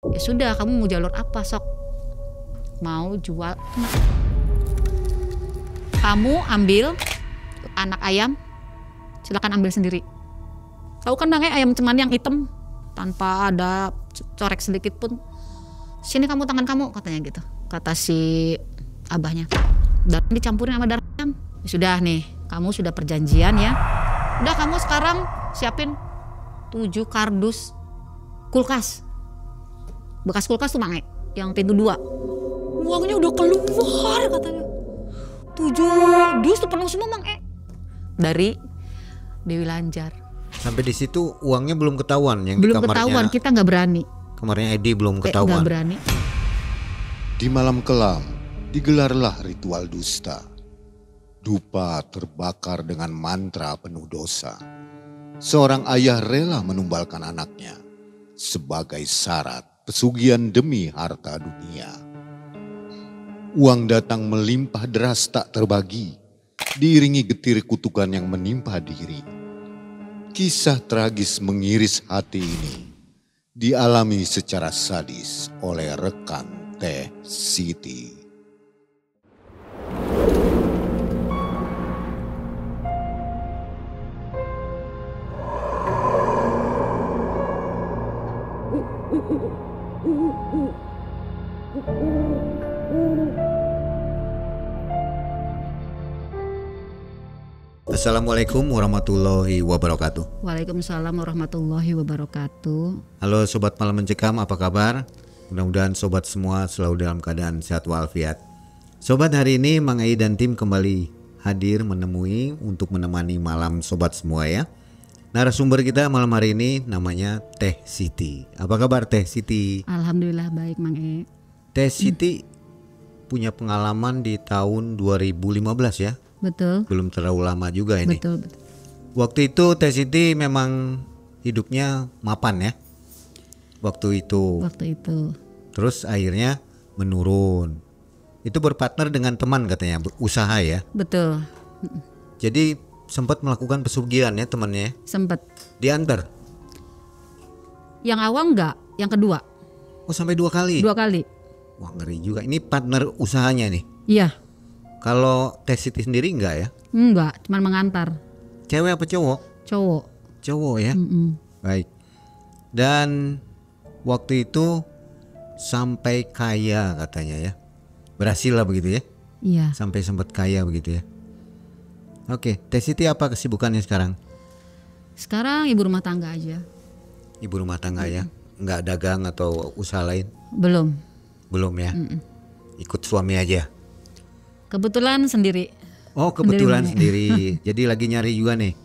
Ya sudah, kamu mau jalur apa sok? Mau jual? Kamu ambil anak ayam, silakan ambil sendiri. Tahu kan Bang ayam cemani yang hitam tanpa ada corek sedikit pun. Sini kamu, tangan kamu, katanya gitu. Kata si abahnya. Dan dicampurin sama darah ayam. Ya sudah nih, kamu sudah perjanjian ya. Udah kamu sekarang siapin 7 kardus kulkas. Bekas kulkas tuh Mang yang pintu 2. Uangnya udah keluar katanya. 7 dus tuh penuh semua Mang dari Dewi Lanjar. Sampai di situ uangnya belum ketahuan yang belum di kamarnya. Ketahuan, kita nggak berani. Kamarnya Edi belum ketahuan. Nggak berani. Di malam kelam digelarlah ritual dusta. Dupa terbakar dengan mantra penuh dosa. Seorang ayah rela menumbalkan anaknya sebagai syarat pesugihan demi harta dunia. Uang datang melimpah deras tak terbagi, diiringi getir kutukan yang menimpa diri. Kisah tragis mengiris hati ini dialami secara sadis oleh rekan Teh Siti. Assalamualaikum warahmatullahi wabarakatuh. Waalaikumsalam warahmatullahi wabarakatuh. Halo Sobat Malam Mencekam, apa kabar? Mudah-mudahan Sobat semua selalu dalam keadaan sehat walafiat. Sobat, hari ini Mang Ai dan tim kembali hadir menemui untuk menemani malam Sobat semua ya. Narasumber kita malam hari ini namanya Teh Siti. Apa kabar Teh Siti? Alhamdulillah baik Mang E. Teh Siti punya pengalaman di tahun 2015 ya? Betul. Belum terlalu lama juga ini. Betul, betul. Waktu itu Teh Siti memang hidupnya mapan ya. Waktu itu. Terus akhirnya menurun. Itu berpartner dengan teman katanya, usaha ya. Betul. Jadi sempat melakukan pesugihan ya temannya. Sempat. Diantar. Yang awal enggak, yang kedua. Oh, sampai 2 kali. 2 kali. Wah, ngeri juga. Ini partner usahanya nih. Iya. Kalau Teh Siti sendiri enggak ya? Enggak, cuma mengantar. Cewek apa cowok? Cowok. Cowok ya. Baik. Dan waktu itu sampai kaya katanya ya. Berhasil lah begitu ya. Iya. Sampai sempat kaya begitu ya. Oke, Teh Siti apa kesibukannya sekarang? Sekarang ibu rumah tangga aja. Ibu rumah tangga ya. Enggak dagang atau usaha lain? Belum. Belum ya. Ikut suami aja. Kebetulan sendiri. Oh, kebetulan sendiri. Jadi lagi nyari juga nih.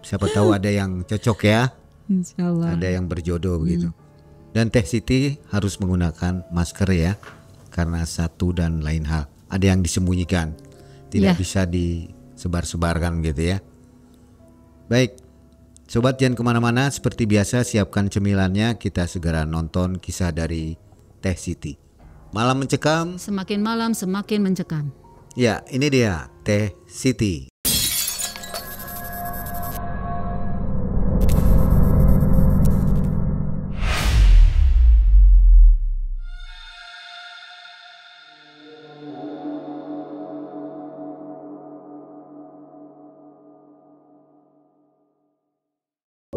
Siapa tahu ada yang cocok ya. Insyaallah. Ada yang berjodoh begitu. Dan Teh Siti harus menggunakan masker ya. Karena satu dan lain hal. Ada yang disembunyikan. Tidak bisa disebar-sebarkan gitu ya. Baik. Sobat, jangan kemana-mana. Seperti biasa siapkan cemilannya. Kita segera nonton kisah dari Teh Siti. Malam Mencekam. Semakin malam semakin mencekam. Ya, ini dia Teh Siti.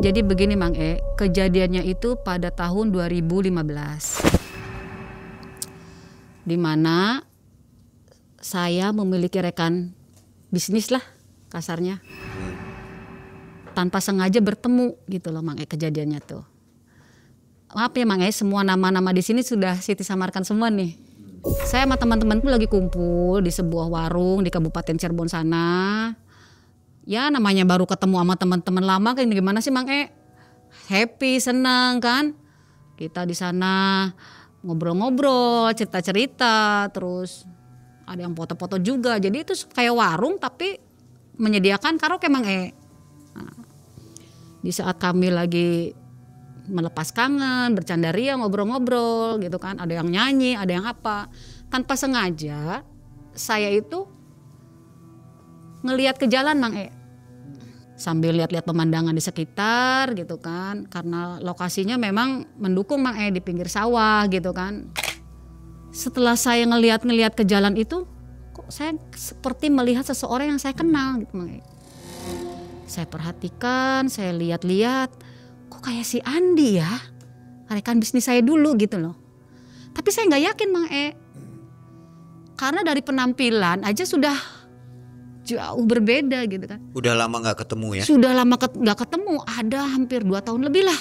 Jadi begini Mang E, kejadiannya itu pada tahun 2015. Di mana saya memiliki rekan bisnis lah kasarnya. Tanpa sengaja bertemu gitu loh Mang E kejadiannya tuh. Maaf ya Mang E, semua nama-nama di sini sudah Siti samarkan semua nih. Saya sama teman-temanku lagi kumpul di sebuah warung di Kabupaten Cirebon sana. Ya namanya baru ketemu sama teman-teman lama kan gimana sih Mang E? Happy, senang kan? Kita di sana ngobrol-ngobrol, cerita-cerita, terus ada yang foto-foto juga. Jadi itu kayak warung tapi menyediakan karaoke Mang E. Nah, di saat kami lagi melepas kangen, bercanda ria, ngobrol-ngobrol gitu kan. Ada yang nyanyi, ada yang apa. Tanpa sengaja saya itu ngelihat ke jalan Mang E. sambil lihat-lihat pemandangan di sekitar gitu kan, karena lokasinya memang mendukung Mang di pinggir sawah gitu kan. Setelah saya ngelihat ke jalan itu, kok saya seperti melihat seseorang yang saya kenal gitu Mang. Saya perhatikan, saya lihat-lihat, kok kayak si Andi ya, rekan bisnis saya dulu gitu loh. Tapi saya nggak yakin Mang karena dari penampilan aja sudah jauh berbeda gitu kan. Udah lama nggak ketemu ya? Sudah lama nggak ketemu, ada hampir 2 tahun lebih lah,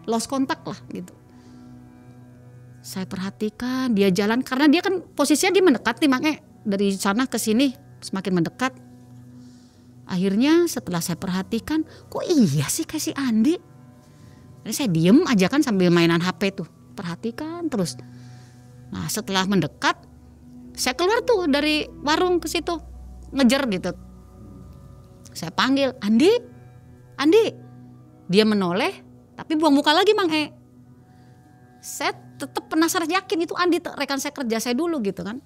lost contact lah gitu. Saya perhatikan dia jalan, karena dia kan posisinya dia mendekat nih Mang dari sana ke sini, semakin mendekat. Akhirnya setelah saya perhatikan, kok iya sih kayak si Andi. Jadi saya diem aja kan sambil mainan HP tuh, perhatikan terus. Nah setelah mendekat, saya keluar tuh dari warung ke situ, ngejar gitu. Saya panggil, Andi, Andi. Dia menoleh, tapi buang muka lagi Mang Saya tetap penasaran, yakin itu Andi rekan saya kerja saya dulu gitu kan.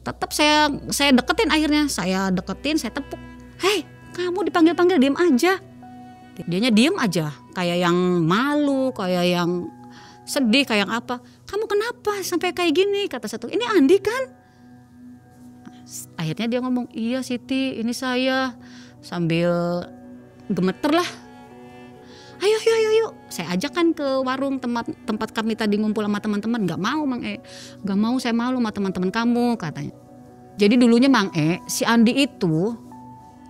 Tetap saya deketin, akhirnya saya deketin, saya tepuk. Hei, kamu dipanggil-panggil diem aja. Dianya diem aja, kayak yang malu, kayak yang sedih, kayak yang apa. Kamu kenapa sampai kayak gini? Kata satu, ini Andi kan? Akhirnya dia ngomong, iya Siti, ini saya. Sambil gemeter lah. Ayo. Saya ajak kan ke warung tempat kami tadi ngumpul sama teman-teman. Gak mau Mang gak mau, saya malu sama teman-teman kamu katanya. Jadi dulunya Mang si Andi itu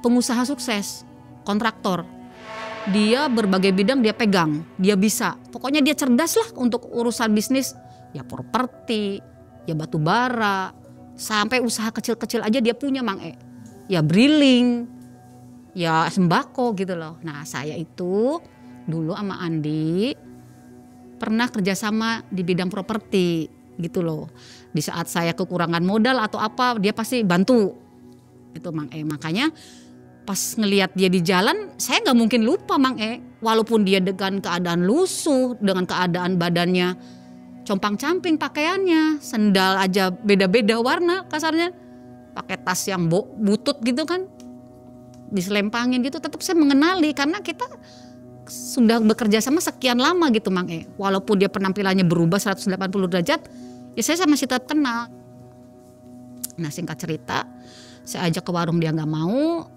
pengusaha sukses, kontraktor. Dia berbagai bidang dia pegang, dia bisa. Pokoknya dia cerdas lah untuk urusan bisnis. Ya properti, ya batu bara, sampai usaha kecil-kecil aja dia punya Mang Ya briling, ya sembako gitu loh. Nah saya itu dulu sama Andi pernah kerjasama di bidang properti gitu loh. Di saat saya kekurangan modal atau apa, dia pasti bantu. Itu Mang makanya pas ngelihat dia di jalan, saya nggak mungkin lupa Mang walaupun dia dengan keadaan lusuh, dengan keadaan badannya compang-camping pakaiannya, sendal aja beda-beda warna kasarnya, pakai tas yang butut gitu kan, diselempangin gitu, tetap saya mengenali karena kita sudah bekerja sama sekian lama gitu Mang walaupun dia penampilannya berubah 180 derajat, ya saya masih tetap kenal. Nah singkat cerita, saya ajak ke warung, dia nggak mau.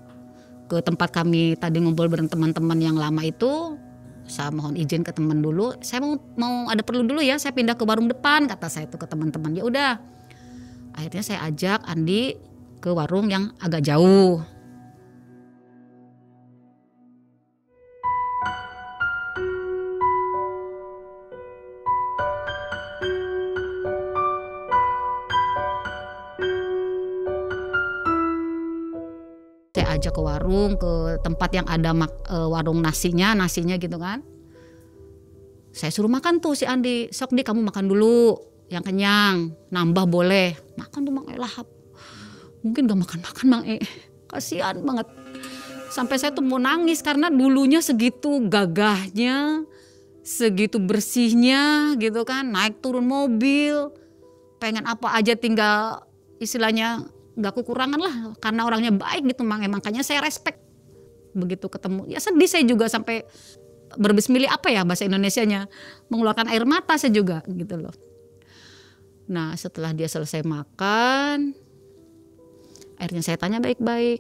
Ke tempat kami tadi ngumpul bareng teman-teman yang lama itu, saya mohon izin ke teman dulu, saya mau ada perlu dulu ya, saya pindah ke warung depan, kata saya itu ke teman-teman. Ya udah, akhirnya saya ajak Andi ke warung yang agak jauh. Saya ajak ke warung, ke tempat yang ada warung nasinya gitu kan. Saya suruh makan tuh si Andi, sok di kamu makan dulu yang kenyang, nambah boleh. Makan tuh Mang lahap. Mungkin gak makan Mang kasihan banget. Sampai saya tuh mau nangis karena dulunya segitu gagahnya, segitu bersihnya gitu kan, naik turun mobil, pengen apa aja tinggal istilahnya gak kekurangan lah, karena orangnya baik gitu Mang. Makanya saya respect. Begitu ketemu, ya sedih saya juga sampai berbismillah apa ya bahasa Indonesianya, mengeluarkan air mata saya juga gitu loh. Nah setelah dia selesai makan, akhirnya saya tanya baik-baik,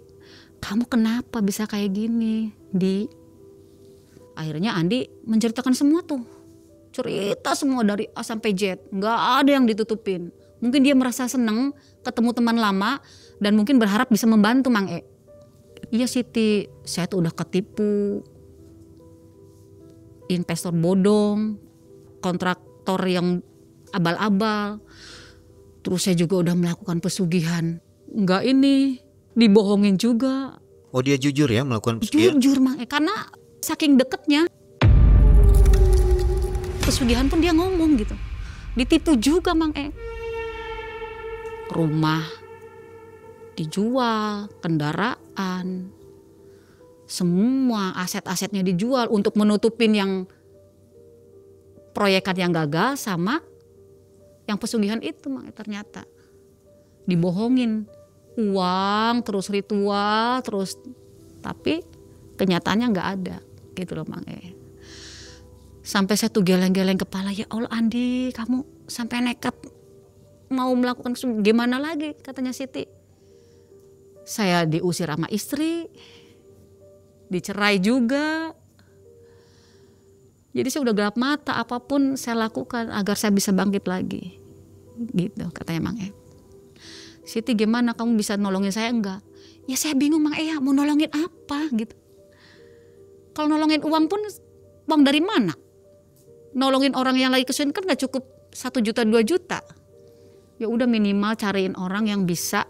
kamu kenapa bisa kayak gini Di? Akhirnya Andi menceritakan semua tuh, cerita semua dari A sampai Z, gak ada yang ditutupin. Mungkin dia merasa seneng ketemu teman lama dan mungkin berharap bisa membantu Mang Iya Siti, saya tuh udah ketipu, investor bodong, kontraktor yang abal-abal, terus saya juga udah melakukan pesugihan. Enggak ini, dibohongin juga. Oh dia jujur ya melakukan pesugihan? Jujur Mang karena saking deketnya. Pesugihan pun dia ngomong gitu, ditipu juga Mang Rumah dijual, kendaraan, semua aset-asetnya dijual untuk menutupin yang proyekan yang gagal sama yang pesugihan itu Mang ternyata dibohongin uang terus ritual terus, tapi kenyataannya nggak ada gitu loh Mang E. Sampai saya tuh geleng-geleng kepala, ya Allah Andi, kamu sampai nekat mau melakukan gimana lagi, katanya Siti. Saya diusir sama istri, dicerai juga. Jadi saya udah gelap mata, apapun saya lakukan agar saya bisa bangkit lagi. Gitu katanya Mang E. Siti gimana, kamu bisa nolongin saya enggak? Ya saya bingung Mang E, mau nolongin apa gitu. Kalau nolongin uang pun, uang dari mana? Nolongin orang yang lagi kesulitan kan gak cukup 1 juta 2 juta. Ya udah minimal cariin orang yang bisa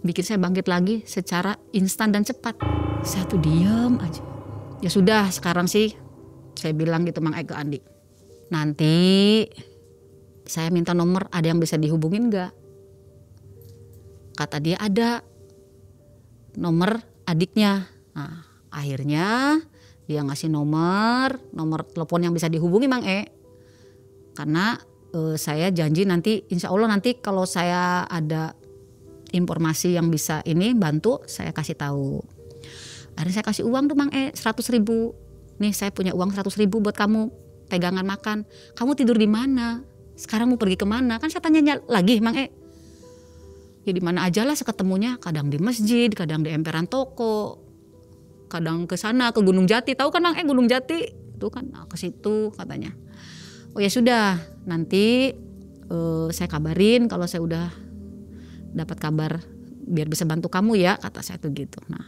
bikin saya bangkit lagi secara instan dan cepat. Saya tuh diam aja. Ya sudah, sekarang sih saya bilang gitu Mang E ke Andi. Nanti saya minta nomor, ada yang bisa dihubungin gak? Kata dia ada nomor adiknya. Nah, akhirnya dia ngasih nomor telepon yang bisa dihubungi Mang E. Karena saya janji nanti insya Allah nanti kalau saya ada informasi yang bisa ini bantu, saya kasih tahu. Akhirnya saya kasih uang tuh Mang E 100.000. Nih saya punya uang 100.000 buat kamu pegangan makan. Kamu tidur di mana? Sekarang mau pergi kemana? Kan saya tanya lagi Mang E. Ya di mana aja lah seketemunya. Kadang di masjid, kadang di emperan toko, kadang ke sana ke Gunung Jati. Tahu kan Mang E Gunung Jati? Itu kan ke situ katanya. Oh ya sudah, nanti saya kabarin kalau saya udah dapat kabar biar bisa bantu kamu ya, kata saya tuh gitu. Nah,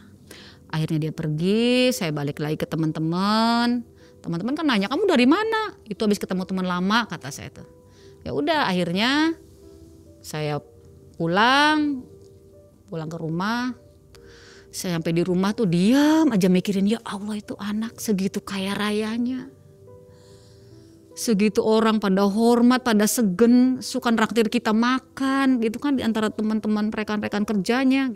akhirnya dia pergi, saya balik lagi ke teman-teman. Teman-teman kan nanya, "Kamu dari mana?" Itu habis ketemu teman lama, kata saya tuh. Ya udah, akhirnya saya pulang ke rumah. Saya sampai di rumah tuh diam aja mikirin, ya Allah itu anak segitu kaya rayanya. Segitu orang pada hormat, pada segen, suka nraktir kita makan gitu kan di antara teman-teman rekan-rekan kerjanya.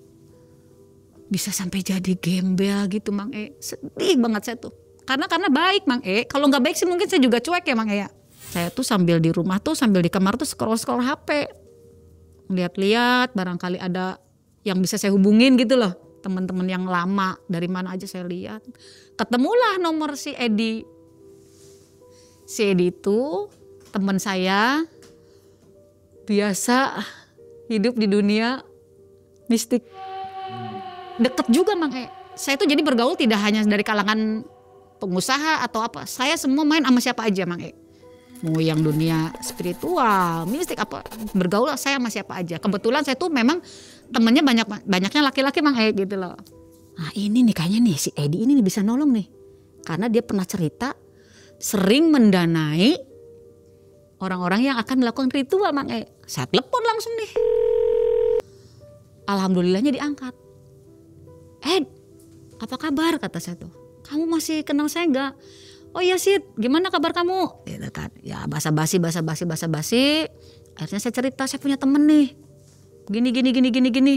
Bisa sampai jadi gembel gitu Mang E. Sedih banget saya tuh. Karena baik Mang E. Kalau nggak baik sih mungkin saya juga cuek ya Mang E ya. Saya tuh sambil di rumah tuh, sambil di kamar tuh scroll HP. Lihat-lihat barangkali ada yang bisa saya hubungin gitu loh. Teman-teman yang lama dari mana aja saya lihat. Ketemulah nomor si Edi. Si Edi itu teman saya, biasa hidup di dunia mistik. Deket juga Mang E. Saya tuh jadi bergaul tidak hanya dari kalangan pengusaha atau apa. Saya semua main sama siapa aja Mang E. Mau yang dunia spiritual, mistik apa, bergaul saya sama siapa aja. Kebetulan saya tuh memang temennya banyaknya laki-laki Mang E gitu loh. Nah ini nih kayaknya nih si Edi ini nih bisa nolong nih. Karena dia pernah cerita sering mendanai orang-orang yang akan melakukan ritual Mang E. Saya telepon langsung nih. Alhamdulillahnya diangkat. Ed, apa kabar? Kata saya tuh. Kamu masih kenal saya enggak? Oh iya Sid, gimana kabar kamu? Ya basa-basi. Akhirnya saya cerita, saya punya temen nih. Gini.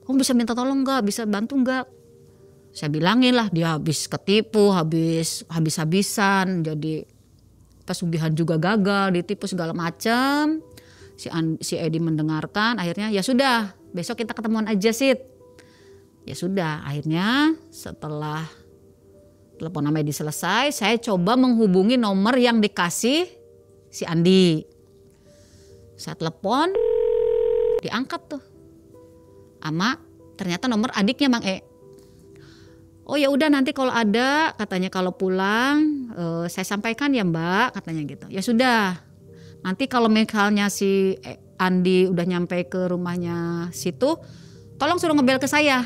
Kamu bisa minta tolong enggak? Bisa bantu enggak? Saya bilangin lah, dia habis ketipu, habis-habisan. Jadi pesugihan juga gagal, ditipu segala macam. Si Edi mendengarkan, akhirnya ya sudah, besok kita ketemuan aja Sid. Ya sudah, akhirnya setelah telepon sama Edi selesai, saya coba menghubungi nomor yang dikasih si Andi. Saya telepon, diangkat tuh. Ama ternyata nomor adiknya Mang E. Oh ya udah nanti kalau ada, katanya kalau pulang saya sampaikan ya Mbak, katanya gitu. Ya sudah. Nanti kalau misalnya si Andi udah nyampe ke rumahnya situ, tolong suruh ngebel ke saya.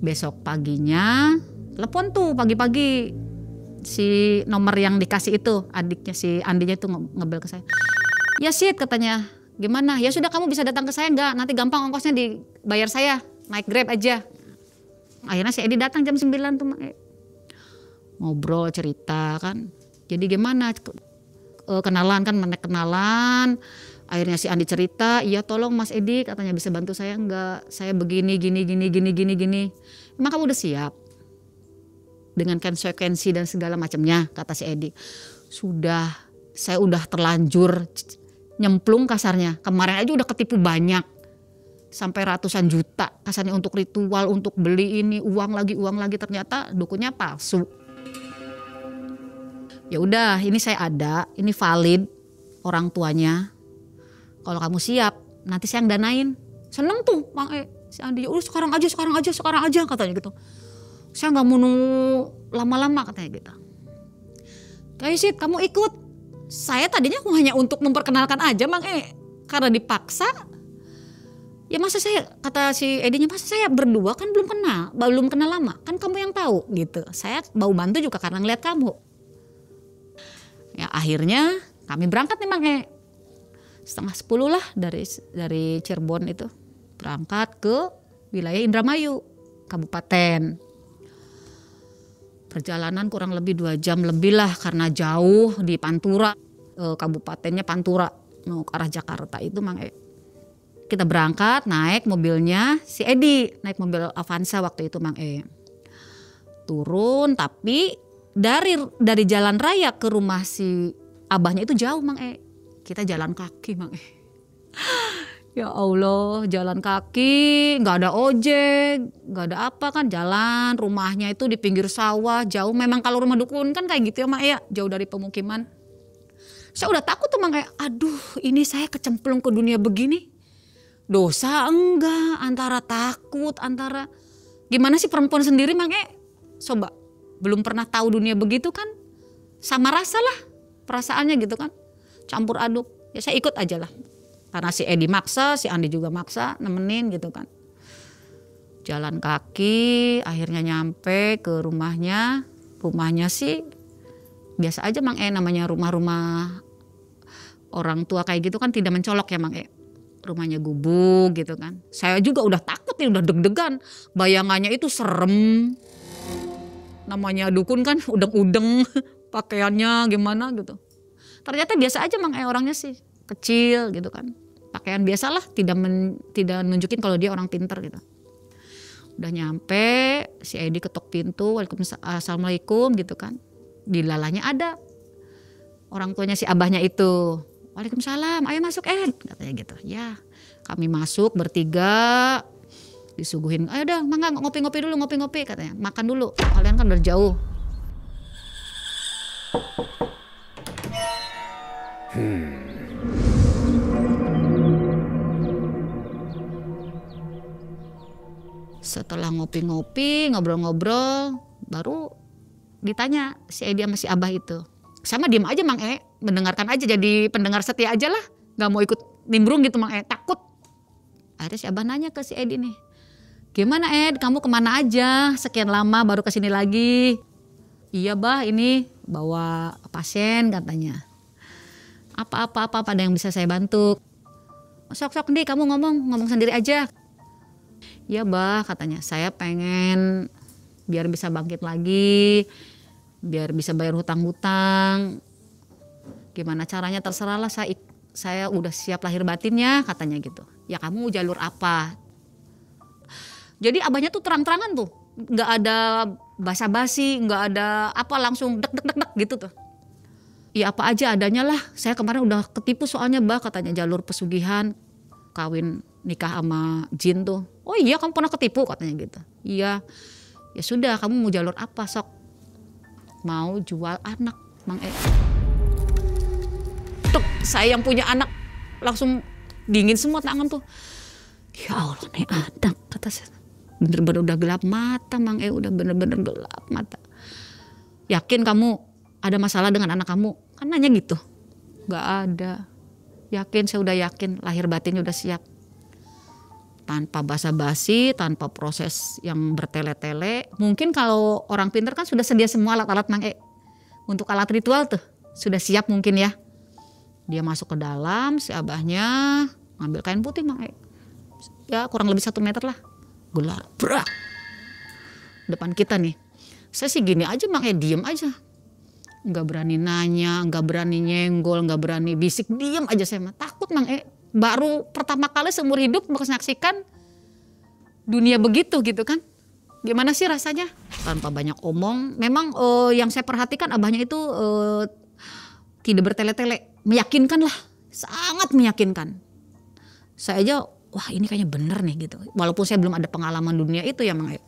Besok paginya telepon tuh pagi-pagi si nomor yang dikasih itu, adiknya si Andinya itu ngebel ke saya. Ya Sid, katanya, gimana? Ya sudah kamu bisa datang ke saya enggak? Nanti gampang ongkosnya dibayar saya, naik Grab aja. Akhirnya si Edi datang jam 9 tuh Mang E. Ngobrol cerita kan. Jadi gimana? Kenalan kan, kenalan. Akhirnya si Andi cerita, iya tolong Mas Edi, katanya bisa bantu saya enggak? Saya begini, gini. Emang kamu udah siap? Dengan konsekuensi dan segala macamnya, kata si Edi. Sudah, saya udah terlanjur nyemplung kasarnya. Kemarin aja udah ketipu banyak. sampai ratusan juta kasarnya untuk ritual, untuk beli ini, uang lagi, ternyata dukunnya palsu. Ya udah, ini saya ada, ini valid orang tuanya. Kalau kamu siap, nanti saya yang danain. Seneng tuh Mang si Andi, udah sekarang aja katanya gitu. Saya nggak mau nunggu lama-lama katanya gitu. Kayak sih kamu ikut. Saya tadinya hanya untuk memperkenalkan aja Mang karena dipaksa. Ya masa saya, kata si Edinya, masa saya berdua kan belum kenal lama, kan kamu yang tahu gitu. Saya mau bantu juga karena ngeliat kamu. Ya akhirnya kami berangkat nih Mang 9:30 lah dari Cirebon itu. Berangkat ke wilayah Indramayu, kabupaten. Perjalanan kurang lebih 2 jam lebih lah karena jauh di Pantura, kabupatennya Pantura, mau ke arah Jakarta itu Mang Kita berangkat naik mobilnya si Edi, naik mobil Avanza waktu itu Mang Turun tapi dari jalan raya ke rumah si abahnya itu jauh Mang Kita jalan kaki Mang Ya Allah, jalan kaki, nggak ada ojek, nggak ada apa kan, jalan, rumahnya itu di pinggir sawah, jauh. Memang kalau rumah dukun kan kayak gitu ya Mak ya, jauh dari pemukiman. Saya udah takut tuh Mak aduh ini saya kecemplung ke dunia begini. Dosa enggak, antara takut, antara gimana sih perempuan sendiri Mak coba belum pernah tahu dunia begitu kan, sama rasa lah perasaannya gitu kan, campur aduk. Ya saya ikut aja lah. Karena si Edi maksa, si Andi juga maksa nemenin gitu kan. Jalan kaki, akhirnya nyampe ke rumahnya. Rumahnya sih biasa aja Mang namanya rumah-rumah orang tua kayak gitu kan tidak mencolok ya Mang Rumahnya gubuk gitu kan. Saya juga udah takut nih, udah deg-degan. Bayangannya itu serem. Namanya dukun kan udeng-udeng, pakaiannya gimana gitu. Ternyata biasa aja Mang orangnya sih. Kecil gitu kan, pakaian biasalah, tidak nunjukin kalau dia orang pinter gitu. Udah nyampe, si Edi ketok pintu, Assalamualaikum gitu kan. Di lalanya ada orang tuanya si abahnya itu. Waalaikumsalam, ayo masuk Ed, katanya gitu. Ya, kami masuk bertiga, disuguhin, ayo dah mangga ngopi-ngopi dulu, ngopi-ngopi katanya. Makan dulu, kalian kan udah jauh. Setelah ngopi-ngopi, ngobrol-ngobrol, baru ditanya si Edi sama si Abah itu. Sama diem aja Mang mendengarkan aja, jadi pendengar setia aja lah. Gak mau ikut nimbrung gitu Mang takut. Akhirnya si Abah nanya ke si Edi nih. Gimana Ed, kamu kemana aja? Sekian lama baru kesini lagi. Iya Bah, ini bawa pasien katanya. Apa ada yang bisa saya bantu? Sok-sok nih kamu ngomong sendiri aja. Iya Bah katanya, saya pengen biar bisa bangkit lagi, biar bisa bayar hutang-hutang. Gimana caranya terserah lah, saya udah siap lahir batinnya katanya gitu. Ya kamu jalur apa? Jadi abahnya tuh terang-terangan tuh, nggak ada basa-basi, nggak ada apa, langsung dek gitu tuh. Ya apa aja adanya lah, saya kemarin udah ketipu soalnya Bah katanya, jalur pesugihan, kawin nikah sama jin tuh. Oh iya kamu pernah ketipu katanya gitu. Iya. Ya sudah, kamu mau jalur apa sok? Mau jual anak Mang Tuk, saya yang punya anak langsung dingin semua tangan tuh. Ya Allah nih anak, kata saya. Bener-bener udah gelap mata Mang udah bener-bener gelap mata. Yakin kamu ada masalah dengan anak kamu? Kan nanya gitu. Gak ada. Yakin, saya udah yakin lahir batinnya udah siap. Tanpa basa-basi, tanpa proses yang bertele-tele. Mungkin kalau orang pintar kan sudah sedia semua alat-alat Mang untuk alat ritual tuh. Sudah siap mungkin ya. Dia masuk ke dalam, si abahnya ngambil kain putih Mang Ya kurang lebih 1 meter lah. Gelap, brak. Depan kita nih. Saya sih gini aja Mang diem aja. Nggak berani nanya, nggak berani nyenggol, nggak berani bisik, diem aja saya mah. Takut Mang baru pertama kali seumur hidup menyaksikan dunia begitu gitu kan. Gimana sih rasanya? Tanpa banyak omong. Memang yang saya perhatikan abahnya itu tidak bertele-tele. Meyakinkan lah. Sangat meyakinkan. Saya aja wah ini kayaknya bener nih gitu. Walaupun saya belum ada pengalaman dunia itu ya Mang E.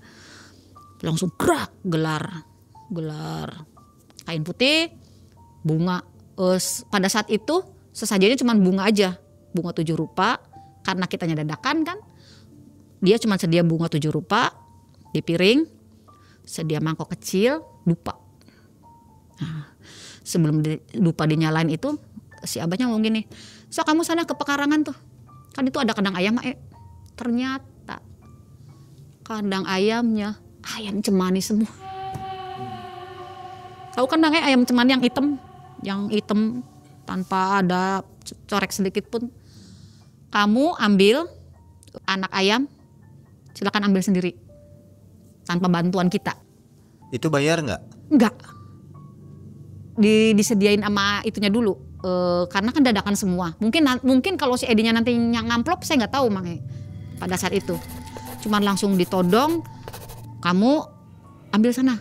Langsung gerak, gelar kain putih, bunga. Pada saat itu sesajennya cuma bunga aja, bunga 7 rupa. Karena kitanya dadakan kan, dia cuma sedia bunga 7 rupa di piring, sedia mangkok kecil, dupa. Nah, sebelum dupa dinyalain itu, si abahnya ngomong gini, so kamu sana ke pekarangan tuh, kan itu ada kandang ayam ternyata kandang ayamnya ayam cemani semua. Tahu kandangnya ayam cemani yang hitam tanpa ada corek sedikit pun. Kamu ambil anak ayam, silakan ambil sendiri tanpa bantuan kita. Itu bayar nggak? Enggak. Disediain sama itunya dulu. Karena kan dadakan semua. Mungkin kalau si Edinya nanti ngamplop saya nggak tahu Mang E. Pada saat itu. Cuman langsung ditodong, kamu ambil sana.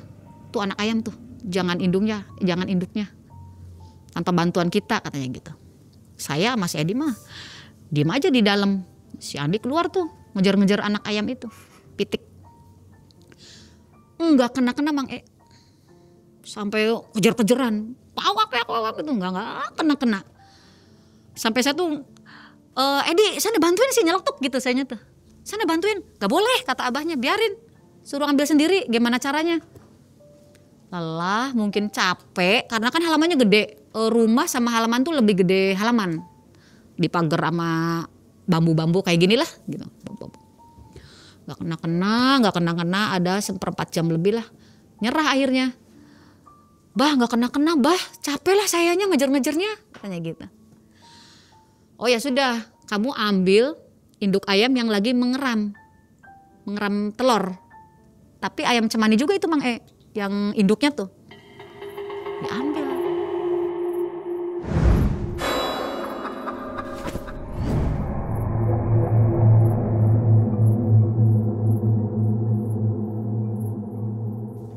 Tuh anak ayam tuh. Jangan induknya. Tanpa bantuan kita katanya gitu. Saya sama si Edi mah diem aja di dalam. Si Andi keluar tuh ngejar-ngejar anak ayam itu. Pitik. Enggak kena Mang E. Sampai kejar-kejaran. Pawak itu enggak kena. Sampai saya tuh Edi sana bantuin sih nyeletuk gitu saya tuh. Sana bantuin. Gak boleh kata abahnya, biarin. Suruh ambil sendiri gimana caranya. Lelah mungkin capek karena kan halamannya gede. Rumah sama halaman tuh lebih gede halaman. Dipagar sama bambu-bambu kayak gini lah gitu. Gak kena ada 1/4 jam lebih lah. Nyerah akhirnya. Bah gak kena bah, capek lah sayanya ngejar-ngejarnya katanya gitu. Oh ya sudah, kamu ambil induk ayam yang lagi mengeram telur. Tapi ayam cemani juga itu Mang E, yang induknya tuh diambil.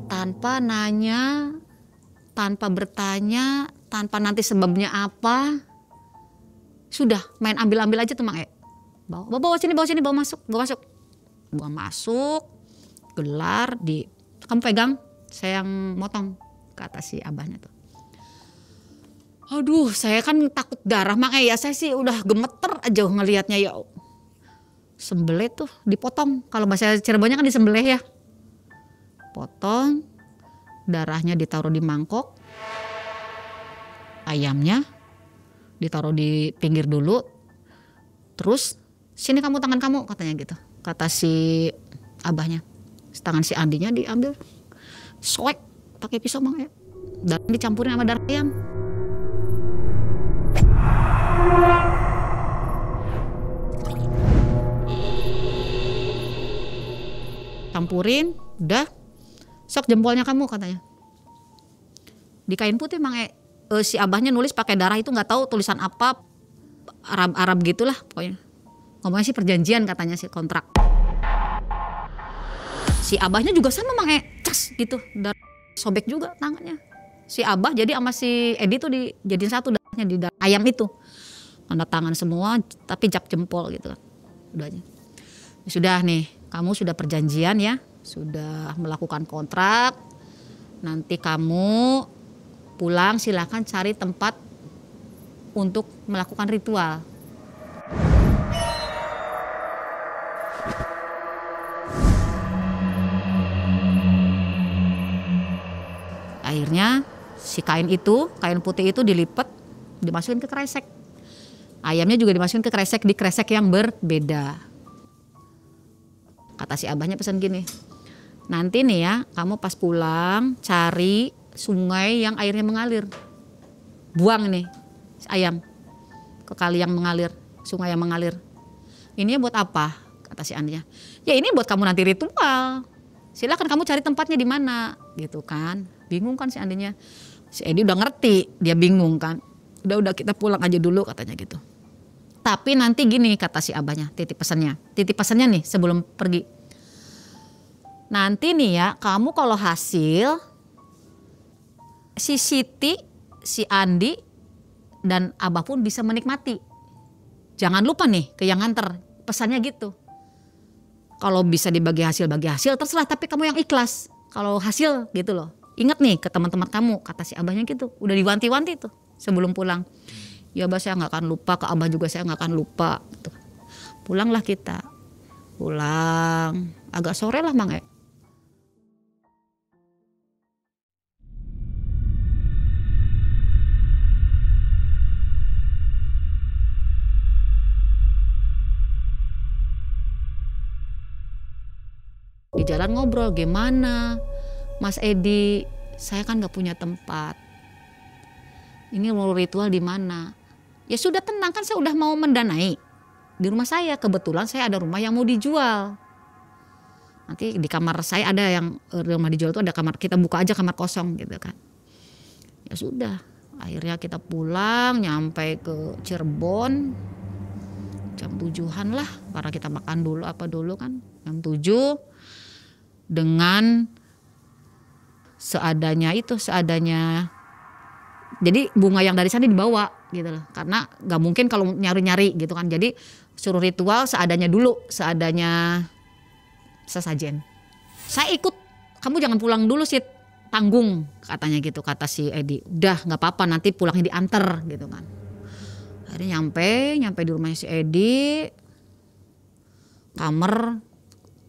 Tanpa nanya, tanpa bertanya, tanpa nanti sebabnya apa, sudah main ambil aja tuh Mang E. Bawa sini, bawa masuk, gelar kamu pegang, saya yang motong, kata si abahnya tuh. Aduh, saya kan takut darah Mang E ya, saya sih udah gemeter aja ngelihatnya ya. Sembelih tuh dipotong, kalau bahasa Cirebonnya kan disembelih ya. Potong, darahnya ditaruh di mangkok, ayamnya ditaruh di pinggir dulu, terus sini kamu tangan kamu katanya gitu, kata si abahnya. Tangan si Andinya diambil, soek pakai pisau Mang E, dan dicampurin sama darah ayam. Campurin, udah. Sok jempolnya kamu katanya. Di kain putih Mang E. Si abahnya nulis pakai darah itu nggak tahu tulisan apa, Arab gitulah pokoknya. Ngomongnya sih perjanjian katanya sih, kontrak. Si abahnya juga sama Mang E, cas gitu, darah sobek juga tangannya. Si abah jadi sama si Edi tuh dijadiin satu darahnya di darah ayam itu. Tanda tangan semua tapi jap jempol gitu kan. Udah aja. Sudah nih, kamu sudah perjanjian ya. Sudah melakukan kontrak, nanti kamu pulang silakan cari tempat untuk melakukan ritual. Akhirnya si kain putih itu dilipat, dimasukin ke kresek. Ayamnya juga dimasukin ke kresek, di kresek yang berbeda. Kata si abahnya pesan gini, nanti nih ya kamu pas pulang cari sungai yang airnya mengalir. Buang nih ayam ke kali yang mengalir, sungai yang mengalir. Ini buat apa? Kata si Andinya. Ya ini buat kamu nanti ritual. Silakan kamu cari tempatnya di mana gitu kan. Bingung kan si Andinya. Si Edi udah ngerti, dia bingung kan. Udah kita pulang aja dulu katanya gitu. Tapi nanti gini kata si abahnya, titip pesannya nih sebelum pergi. Nanti nih ya kamu kalau hasil si Siti, si Andi dan abah pun bisa menikmati. Jangan lupa nih ke yang nganter, pesannya gitu. Kalau bisa dibagi hasil bagi hasil terserah, tapi kamu yang ikhlas. Kalau hasil gitu loh. Ingat nih ke teman-teman kamu, kata si abahnya gitu. Udah diwanti-wanti tuh sebelum pulang. Ya abah saya nggak akan lupa, ke abah juga saya nggak akan lupa. Gitu. Pulanglah kita. Pulang agak sore lah Mang. Di jalan ngobrol, gimana Mas Edi, saya kan gak punya tempat. Ini mau ritual di mana? Ya sudah tenang, kan saya udah mau mendanai. Di rumah saya, kebetulan saya ada rumah yang mau dijual. Nanti di kamar saya ada yang rumah dijual itu ada kamar, kita buka aja kamar kosong gitu kan. Ya sudah, akhirnya kita pulang nyampe ke Cirebon. Jam 7-an lah, karena kita makan dulu apa dulu kan. Jam 7 dengan seadanya. Jadi bunga yang dari sana dibawa gitu loh. Karena gak mungkin kalau nyari-nyari gitu kan. Jadi suruh ritual seadanya dulu, seadanya sesajen. Saya ikut, kamu jangan pulang dulu sih, tanggung katanya gitu, kata si Edi. Udah gak apa-apa, nanti pulangnya diantar gitu kan. Akhirnya nyampe di rumahnya si Edi. Kamar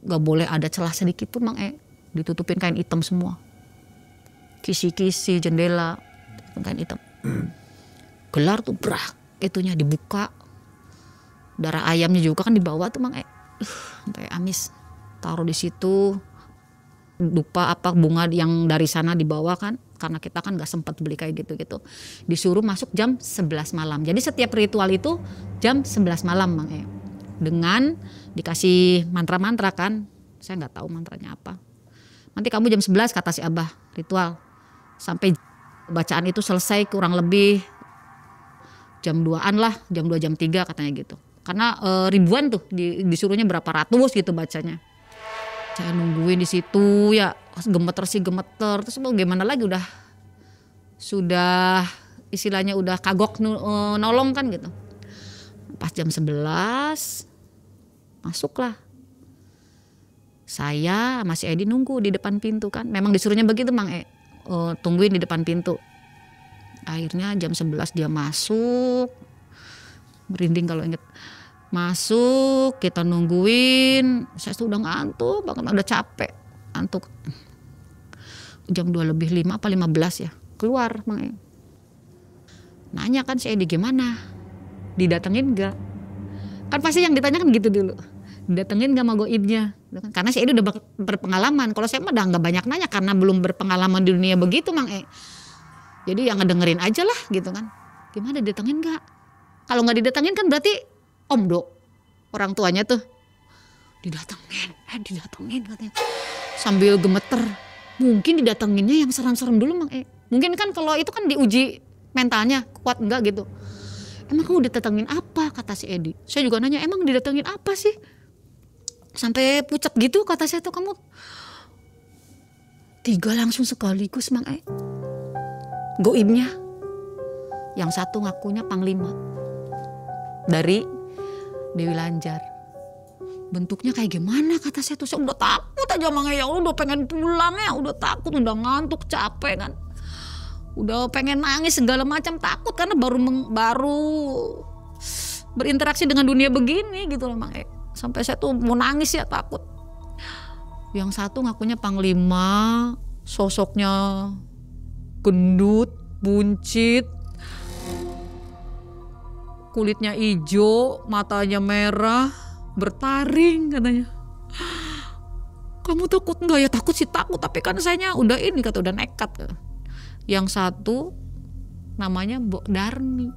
gak boleh ada celah sedikit pun Mang ditutupin kain hitam semua. Kisi-kisi jendela kain hitam. Gelar tuh brak, itunya dibuka. Darah ayamnya juga kan dibawa tuh Mang sampai amis. Taruh di situ. Lupa apa bunga yang dari sana dibawa kan, karena kita kan gak sempat beli kayak gitu-gitu. Disuruh masuk jam 11 malam. Jadi setiap ritual itu jam 11 malam Mang dengan dikasih mantra-mantra kan. Saya gak tahu mantranya apa. Nanti kamu jam 11 kata si abah ritual. Sampai bacaan itu selesai kurang lebih jam 2-an lah. Jam 2 jam 3 katanya gitu. Karena ribuan tuh disuruhnya berapa ratus gitu bacanya. Saya nungguin di situ ya, gemeter. Terus mau gimana lagi, sudah istilahnya udah kagok nolong kan gitu. Pas jam 11 masuklah. Saya sama si Edi nunggu di depan pintu kan. Memang disuruhnya begitu Mang tungguin di depan pintu. Akhirnya jam 11 dia masuk. Merinding kalau inget. Masuk, kita nungguin. Saya tuh udah ngantuk banget, udah capek, ngantuk. Jam 2 lebih 5 apa 15 ya, keluar Mang. Nanya kan si Edi, gimana? Didatengin gak? Kan pasti yang ditanya kan gitu dulu. Didatengin gak sama goibnya? Karena si Edi udah berpengalaman. Kalau saya mah udah gak banyak nanya karena belum berpengalaman di dunia begitu Mang. Jadi yang ngedengerin aja lah gitu kan. Gimana, didatengin gak? Kalau gak didatengin kan berarti Om Do, orang tuanya tuh, didatengin katanya. Sambil gemeter, mungkin didatenginnya yang serem-serem dulu Mang. Mungkin kan kalau itu kan diuji mentalnya, kuat enggak gitu. Emang kamu didatengin apa, kata si Edi. Saya juga nanya, emang didatengin apa sih? Sampai pucat gitu kata saya tuh, kamu 3 langsung sekaligus Mang. Goibnya, yang satu ngakunya panglima dari Dewi Lanjar. Bentuknya kayak gimana kata saya tuh. Saya udah takut aja Mang ya, udah pengen pulang ya, udah takut, udah ngantuk, capek kan. Udah pengen nangis segala macam, takut karena baru berinteraksi dengan dunia begini gitu loh Mang. Sampai saya tuh mau nangis ya, takut. Yang satu ngakunya panglima, sosoknya gendut, buncit, kulitnya hijau, matanya merah, bertaring katanya. Kamu takut enggak? Ya takut sih takut, tapi kan sayanya udah ini kata, udah nekat. Yang satu namanya Mbok Darmi.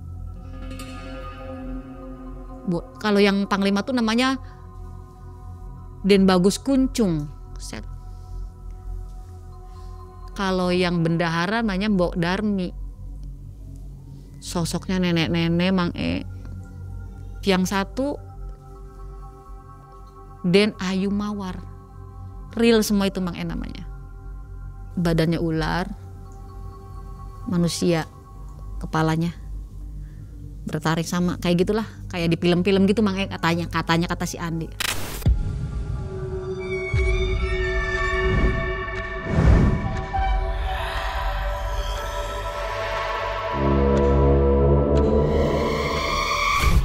Kalau yang panglima tuh namanya Den Bagus Kuncung. Kalau yang bendahara namanya Mbok Darmi. Sosoknya nenek-nenek Mang. Yang satu Den Ayu Mawar. Real semua itu Mang namanya. Badannya ular, manusia kepalanya. Tertarik sama kayak gitulah, kayak di film-film gitu Mang katanya kata si Andi.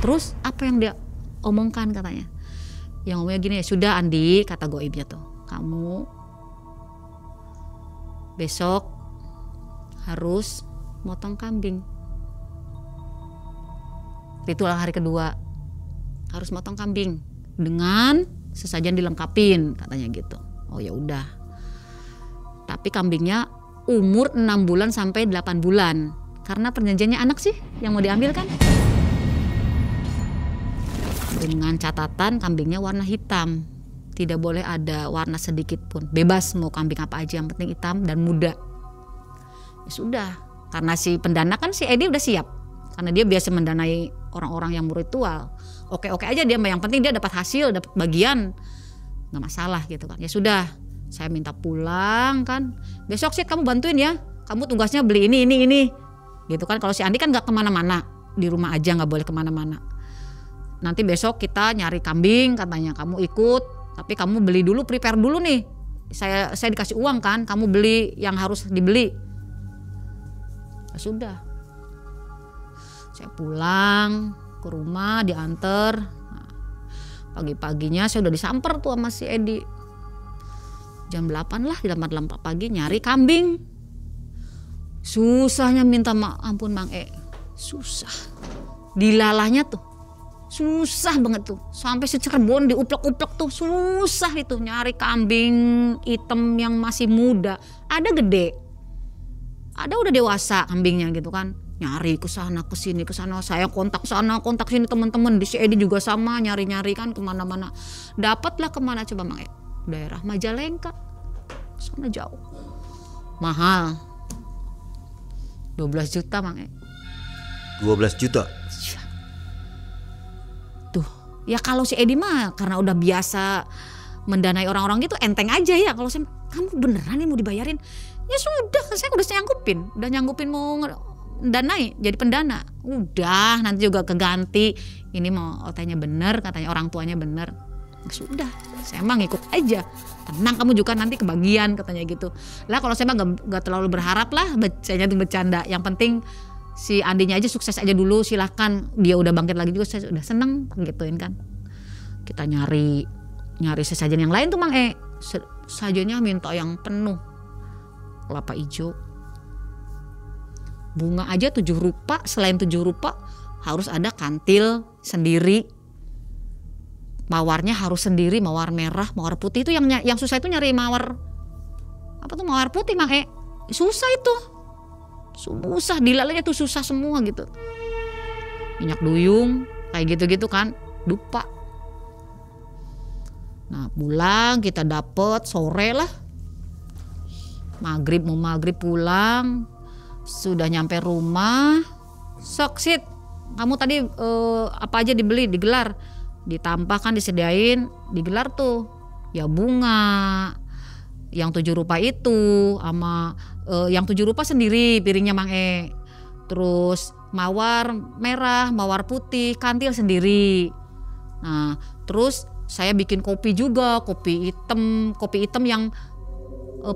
Terus apa yang dia omongkan katanya? Yang ngomongnya gini, ya sudah Andi, kata goibnya tuh, kamu besok harus motong kambing. Ritual hari kedua harus motong kambing dengan sesajen dilengkapin katanya gitu. Oh ya udah. Tapi kambingnya umur 6 bulan sampai 8 bulan. Karena perjanjiannya anak sih yang mau diambil kan. Dengan catatan kambingnya warna hitam. Tidak boleh ada warna sedikit pun. Bebas mau kambing apa aja, yang penting hitam dan muda. Ya sudah, karena si pendana kan si Edi udah siap. Karena dia biasa mendanai orang-orang yang berritual. Oke-oke aja dia, yang penting dia dapat hasil, dapat bagian. Nggak masalah gitu kan. Ya sudah, saya minta pulang kan. Besok sih kamu bantuin ya. Kamu tugasnya beli ini. Gitu kan. Kalau si Andi kan nggak kemana-mana. Di rumah aja, nggak boleh kemana-mana. Nanti besok kita nyari kambing katanya, kamu ikut, tapi kamu beli dulu, prepare dulu nih. Saya dikasih uang kan, kamu beli yang harus dibeli. Ya sudah. Saya pulang ke rumah, diantar. Nah, pagi-paginya saya udah disamper tuh sama si Edi. Jam 8 lah, jam 8 pagi nyari kambing. Susahnya minta ampun Mang susah. Dilalahnya tuh susah banget tuh, sampai secerebon diuplek-uplek tuh, susah itu nyari kambing hitam yang masih muda. Ada gede, ada udah dewasa kambingnya gitu kan. Nyari ke sana ke sini ke sana, saya kontak sana kontak sini teman-teman. Di si Edi juga sama, nyari-nyari kan kemana-mana. Dapatlah kemana coba Mang daerah Majalengka, sana jauh, mahal, 12 juta Mang 12 juta. Ya kalau si Edi mah karena udah biasa mendanai orang-orang gitu enteng aja ya. Kalau saya, kamu beneran nih mau dibayarin? Ya sudah, saya udah nyanggupin mau danai jadi pendana. Udah, nanti juga keganti. Ini mau OT-nya bener, katanya orang tuanya bener. Ya sudah, saya mah ngikut aja. Tenang kamu juga nanti kebagian katanya gitu. Lah kalau saya mah gak terlalu berharap lah, saya bercanda. Yang penting si Andinya aja sukses aja dulu, silahkan. Dia udah bangkit lagi juga, saya udah seneng gituin kan. Kita nyari sesajen yang lain tuh Mang sajennya minta yang penuh. Kelapa hijau, bunga aja 7 rupa. Selain 7 rupa harus ada kantil sendiri, mawarnya harus sendiri, mawar merah, mawar putih. Itu yang susah itu nyari mawar mawar putih Mang susah itu. Susah, dilalanya tuh susah semua gitu. Minyak duyung kayak gitu-gitu kan, dupa. Nah pulang kita dapet sore lah, maghrib pulang. Sudah nyampe rumah, sok sit, kamu tadi apa aja dibeli, digelar, ditampah kan, disediain, digelar tuh ya bunga yang 7 rupa itu, sama yang 7 rupa sendiri piringnya Mang terus mawar merah, mawar putih, kantil sendiri. Nah terus saya bikin kopi juga, kopi hitam yang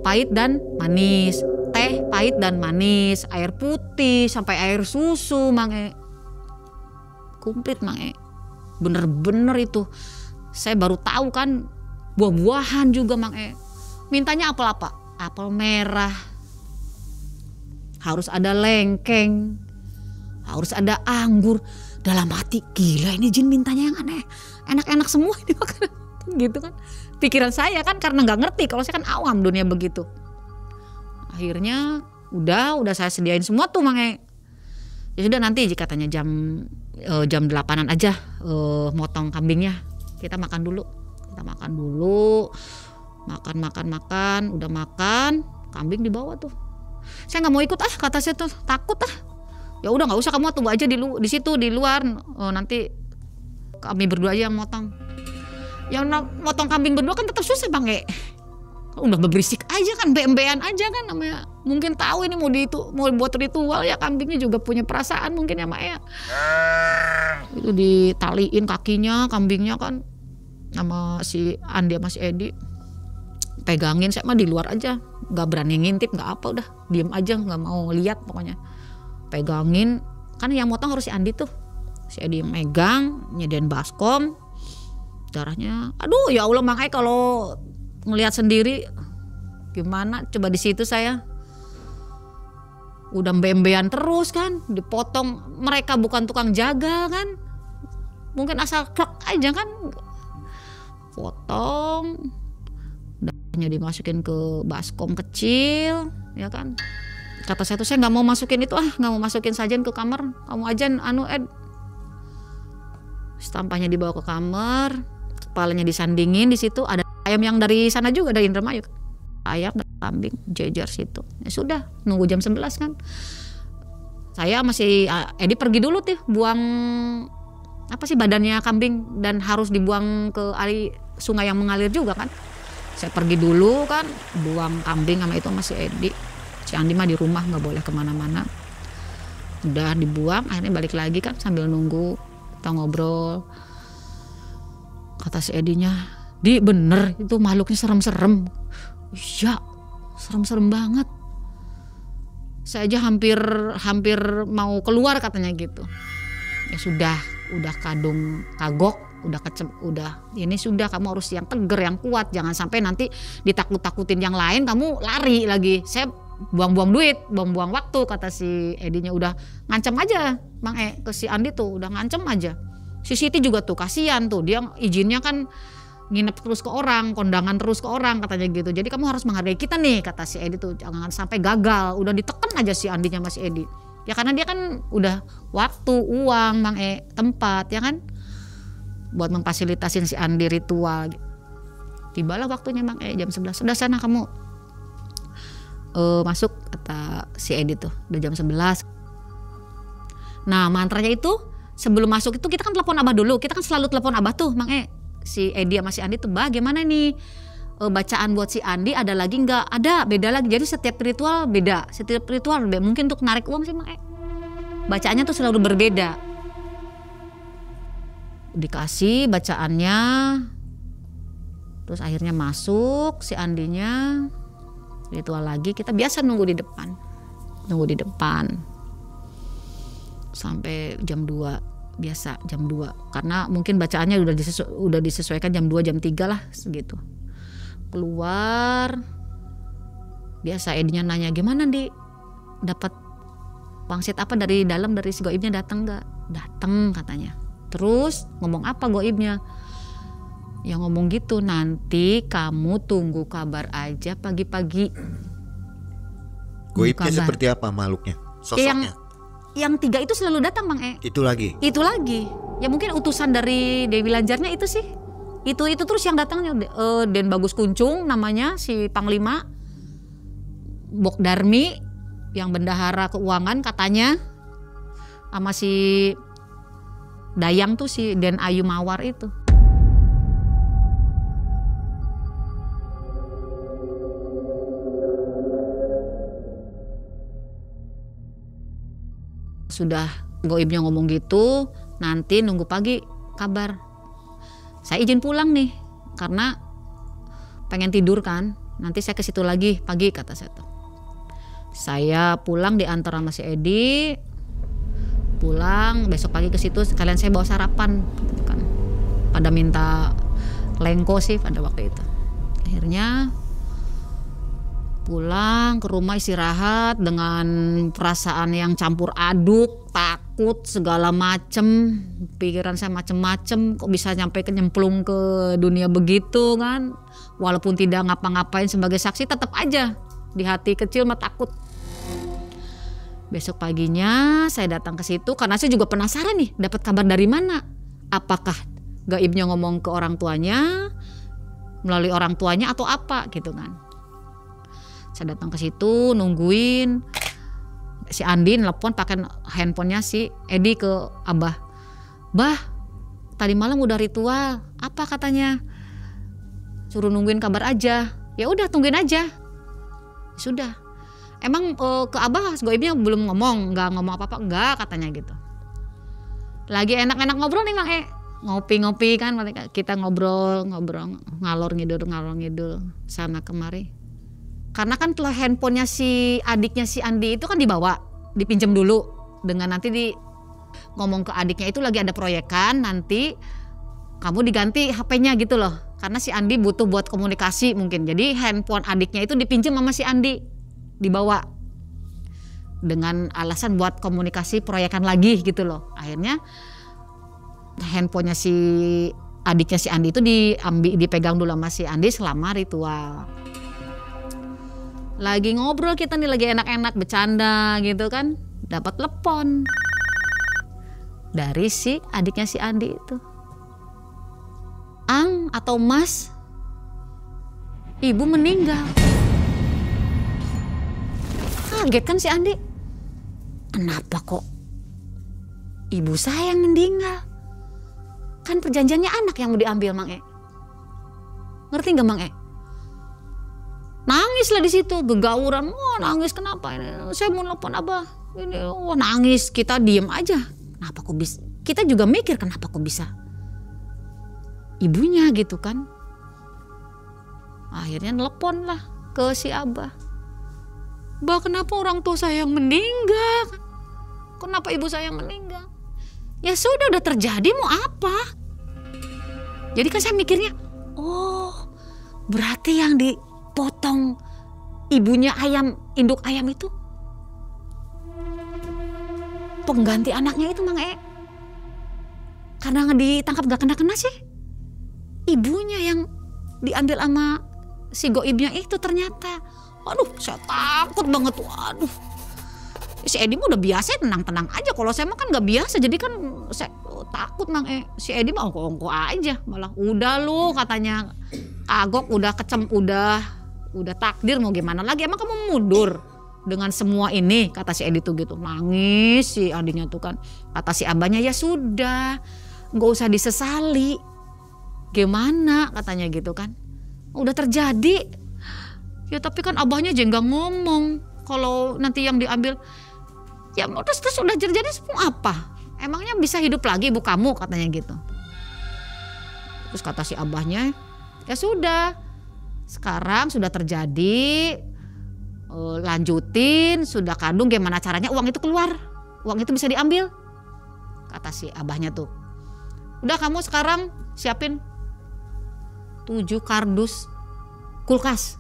pahit dan manis, teh pahit dan manis, air putih sampai air susu Mang komplit Mang bener-bener itu. Saya baru tahu kan, buah-buahan juga Mang mintanya apel apa? Apel merah, harus ada lengkeng, harus ada anggur. Dalam hati, gila ini jin mintanya yang aneh, enak-enak semua ini makanan gitu kan. Pikiran saya kan karena nggak ngerti, kalau saya kan awam dunia begitu. Akhirnya udah saya sediain semua tuh Mang Ya sudah nanti katanya jam 8-an aja motong kambingnya. Kita makan dulu. Makan, udah makan, kambing dibawa tuh. Saya nggak mau ikut kata saya tuh, takut Ya udah nggak usah, kamu tunggu aja di situ di luar. Nanti kami berdua aja yang motong. Yang motong kambing berdua kan tetap susah Bang Udah berisik aja kan, BM-BM aja kan namanya. Mungkin tahu ini mau buat ritual ya, kambingnya juga punya perasaan mungkin ya Mak Itu ditaliin kakinya kambingnya kan sama si Andi sama si Edi. Pegangin, saya mah di luar aja, nggak berani ngintip, nggak apa, udah diem aja, nggak mau lihat pokoknya. Pegangin, kan yang motong harus si Andi tuh, si Edi yang megang, nyediain baskom, darahnya, aduh ya Allah, makanya kalau ngelihat sendiri gimana, coba di situ saya udah mbembean terus kan, dipotong, mereka bukan tukang jaga kan, mungkin asal klek aja kan, potong. Darahnya dimasukin ke baskom kecil, ya kan. Kata saya tuh, saya nggak mau masukin itu, nggak mau masukin sajian ke kamar, kamu aja Ed. Sampahnya dibawa ke kamar, kepalanya disandingin, di situ ada ayam yang dari sana juga, dari Indramayu. Ayam dan kambing jejer situ. Ya sudah, nunggu jam 11 kan. Saya masih Edi pergi dulu tuh buang apa sih badannya kambing dan harus dibuang ke sungai yang mengalir juga kan. Saya pergi dulu kan, buang kambing sama itu masih Edi. Si Andi mah di rumah, nggak boleh kemana-mana. Udah dibuang, akhirnya balik lagi kan sambil nunggu, kita ngobrol. Kata si Edinya, Di bener itu makhluknya serem-serem. Iya, serem-serem banget. Saya aja hampir mau keluar katanya gitu. Ya sudah kadung kagok. Udah ini sudah, kamu harus yang tegar, yang kuat, jangan sampai nanti ditakut-takutin yang lain kamu lari lagi. Saya buang-buang duit, buang-buang waktu, kata si Edinya. Udah ngancam aja Bang ke si Andi tuh, udah ngancam aja. Si Siti juga tuh kasihan tuh, dia izinnya kan nginep terus ke orang, kondangan terus ke orang katanya gitu. Jadi kamu harus menghargai kita nih, kata si Edi tuh, jangan sampai gagal. Udah ditekan aja si Andinya sama si Edi. Ya karena dia kan udah waktu, uang, Bang tempat, ya kan, buat memfasilitasin si Andi ritual. Tibalah waktunya Bang jam 11. Sudah sana kamu masuk, kata si Edi tuh. Udah jam 11. Nah mantranya itu sebelum masuk itu kita kan telepon Abah dulu. Kita kan selalu telepon Abah tuh Bang si Edi sama si Andi tuh, Bah gimana nih bacaan buat si Andi, ada lagi nggak? Ada, beda lagi. Jadi setiap ritual beda. Setiap ritual beda. Mungkin untuk narik uang sih Bang bacaannya tuh selalu berbeda. Dikasih bacaannya, terus akhirnya masuk si Andinya, ritual lagi. Kita biasa nunggu di depan sampai jam 2, biasa jam 2, karena mungkin bacaannya udah disesuaikan jam 2 jam 3 lah segitu. Keluar biasa, Edinya nanya, gimana Di, dapat pangsit apa dari dalam, dari si goibnya datang nggak? Datang katanya. Terus ngomong apa goibnya? Ya ngomong gitu, nanti kamu tunggu kabar aja pagi-pagi. Goibnya seperti apa makhluknya? Sosoknya? Yang 3 itu selalu datang Bang Itu lagi? Itu lagi. Ya mungkin utusan dari Dewi Lanjarnya itu sih. Itu terus yang datangnya Den Bagus Kuncung namanya, si Panglima. Bok Darmi yang bendahara keuangan katanya. Sama si Dayang tuh si Den Ayu Mawar itu. Sudah goibnya ngomong gitu, nanti nunggu pagi kabar. Saya izin pulang nih karena pengen tidur kan. Nanti saya ke situ lagi pagi, kata saya tuh. Saya pulang diantar sama si Edi. Pulang besok pagi ke situ, sekalian saya bawa sarapan gitu kan. Pada minta lengko sih pada waktu itu. Akhirnya pulang ke rumah, istirahat dengan perasaan yang campur aduk, takut segala macem, pikiran saya macem-macem, kok bisa nyampe nyemplung ke dunia begitu kan. Walaupun tidak ngapa-ngapain sebagai saksi, tetap aja di hati kecil mah takut. Besok paginya saya datang ke situ karena saya juga penasaran nih, dapat kabar dari mana? Apakah gaibnya ngomong ke orang tuanya, melalui orang tuanya atau apa gitu kan? Saya datang ke situ nungguin si Andi nelpon pakai handphonenya si Edi ke Abah. Bah, tadi malam udah ritual, apa katanya? Suruh nungguin kabar aja. Ya udah tungguin aja. Sudah. Emang ke Abah goibnya belum ngomong, nggak ngomong apa-apa, nggak katanya gitu. Lagi enak-enak ngobrol nih Mang ngopi-ngopi kan, kita ngobrol ngalor ngidul sana kemari. Karena kan telah handphonenya si adiknya si Andi itu kan dibawa, dipinjam dulu dengan nanti ngomong ke adiknya itu lagi ada proyekan, nanti kamu diganti HP-nya gitu loh. Karena si Andi butuh buat komunikasi mungkin. Jadi handphone adiknya itu dipinjam sama si Andi, dibawa dengan alasan buat komunikasi proyekan lagi gitu loh. Akhirnya handphonenya si adiknya si Andi itu dipegang dulu sama si Andi selama ritual. Lagi ngobrol kita nih, lagi enak-enak bercanda gitu kan, dapat telepon dari si adiknya si Andi itu. Ang atau Mas, ibu meninggal. Kaget kan si Andi, kenapa kok ibu saya yang meninggal? Kan perjanjiannya anak yang mau diambil Mang Ngerti nggak Mang Nangis lah di situ, gegauran. Wah nangis kenapa ini? Saya mau nelfon Abah. Ini wah nangis, kita diem aja. Kenapa kok bisa? Kita juga mikir kenapa kok bisa ibunya gitu kan. Akhirnya nelpon lah ke si Abah. Bah, kenapa orang tua saya yang meninggal? Kenapa ibu saya yang meninggal? Ya sudah, udah terjadi, mau apa? Jadi kan saya mikirnya, oh berarti yang dipotong ibunya induk ayam itu pengganti anaknya itu Mang Karena ditangkap gak kena-kena sih, ibunya yang diambil sama si goibnya itu ternyata. Aduh, saya takut banget. Waduh, si Edi mah udah biasa tenang-tenang aja. Kalau saya mah kan nggak biasa, jadi kan saya takut Mang si Edi mah ongko-ongko aja. Malah udah lu katanya kagok, udah udah takdir mau gimana lagi. Emang kamu mundur dengan semua ini, kata si Edi tuh gitu. Nangis si adiknya tuh kan. Kata si abahnya, ya sudah, nggak usah disesali. Gimana katanya gitu kan, udah terjadi. Ya tapi kan abahnya aja nggak ngomong kalau nanti yang diambil. Ya terus udah terjadi semua apa? Emangnya bisa hidup lagi ibu kamu, katanya gitu. Terus kata si abahnya, ya sudah, sekarang sudah terjadi, lanjutin, sudah kandung, gimana caranya uang itu keluar, uang itu bisa diambil. Kata si abahnya tuh, udah kamu sekarang siapin 7 kardus kulkas.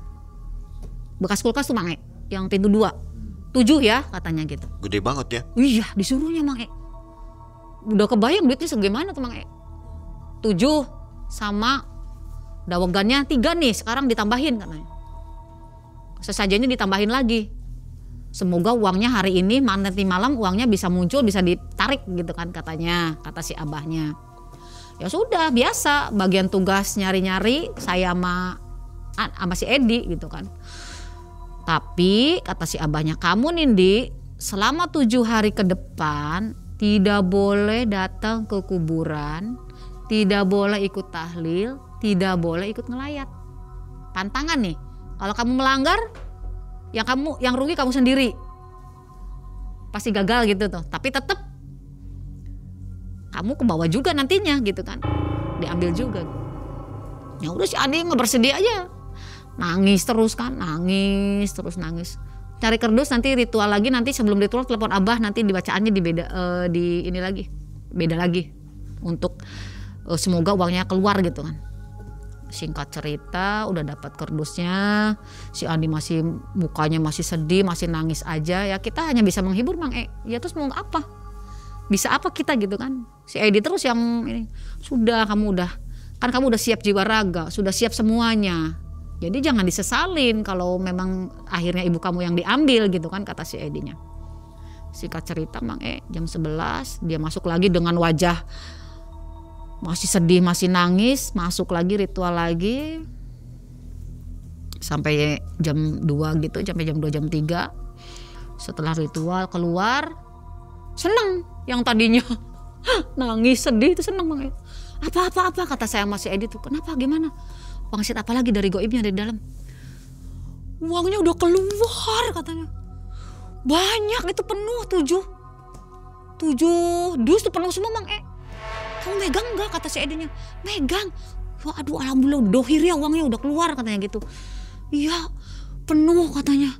Bekas kulkas tuh Mang yang pintu 2. 7 ya katanya gitu. Gede banget ya. Iya, disuruhnya Mang Udah kebayang duitnya segimana tuh Mang 7 sama dawagannya 3 nih, sekarang ditambahin katanya. Sesajennya ditambahin lagi. Semoga uangnya hari ini, nanti malam uangnya bisa muncul, bisa ditarik gitu kan katanya, kata si abahnya. Ya sudah, biasa bagian tugas nyari-nyari saya sama si Edi gitu kan. Tapi kata si abahnya, kamu Nindi selama 7 hari ke depan tidak boleh datang ke kuburan, tidak boleh ikut tahlil, tidak boleh ikut ngelayat. Pantangan nih, kalau kamu melanggar, yang rugi kamu sendiri. Pasti gagal gitu tuh. Tapi tetap kamu ke bawah juga nantinya gitu kan, diambil juga. Ya udah si Adi nggak bersedih aja. Nangis terus kan, nangis. Cari kardus, nanti ritual lagi, nanti sebelum ritual telepon abah, nanti dibacaannya beda lagi untuk semoga uangnya keluar gitu kan. Singkat cerita udah dapat kardusnya, si Andi masih mukanya masih sedih, masih nangis aja. Ya kita hanya bisa menghibur Mang ya terus mau apa? Bisa apa kita gitu kan? Si Edi terus yang ini, sudah kamu udah siap jiwa raga, sudah siap semuanya. Jadi jangan disesalin kalau memang akhirnya ibu kamu yang diambil gitu kan, kata si Edinya. Singkat cerita Mang jam 11 dia masuk lagi dengan wajah masih sedih, masih nangis, masuk lagi ritual lagi. Sampai jam 2 gitu, sampai jam 2 jam 3. Setelah ritual keluar, seneng yang tadinya nangis sedih itu seneng Mang Apa kata saya sama si Edi tuh, kenapa gimana? Pangsit apa lagi dari goibnya dari dalam? Uangnya udah keluar katanya. Banyak itu, penuh 7. 7 dus tuh penuh semua Mang Kamu megang nggak, kata si Edinya. Megang. Wah, aduh alhamdulillah dohir ya, uangnya udah keluar katanya gitu. Iya penuh katanya.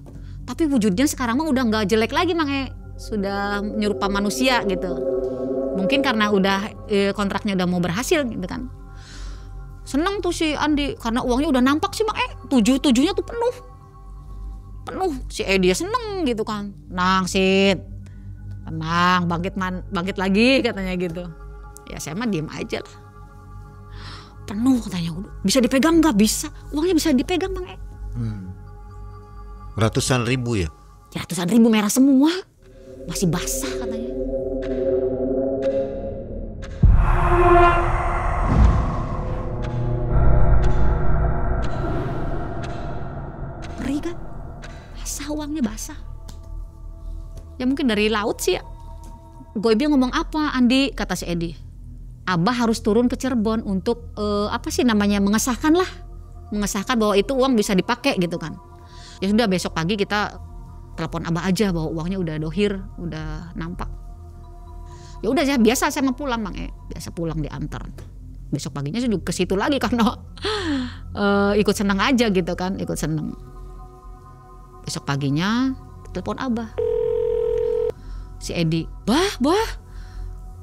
Tapi wujudnya sekarang mah udah nggak jelek lagi Mang sudah menyerupa manusia gitu. Mungkin karena udah kontraknya udah mau berhasil gitu kan. Seneng tuh si Andi karena uangnya udah nampak sih Mang 7-7-nya tuh penuh. Si Edi seneng gitu kan. Tenang Sid, tenang, bangkit lagi katanya gitu. Ya saya mah diem aja lah. Penuh katanya, bisa dipegang nggak? Bisa, uangnya bisa dipegang Mang Ratusan ribu ya? Ratusan ribu merah semua, masih basah katanya. Ngeri kan? Basah uangnya, basah. Ya mungkin dari laut sih ya. Goibia ngomong apa Andi, kata si Edi. Abah harus turun ke Cirebon untuk mengesahkan bahwa itu uang bisa dipakai gitu kan. Ya sudah besok pagi kita telepon Abah aja bahwa uangnya udah dohir, udah nampak. Ya udah biasa saya mau pulang Mang biasa pulang diantar. Besok paginya saya juga ke situ lagi karena ikut senang aja gitu kan, ikut senang. Besok paginya telepon Abah. Si Edi, bah,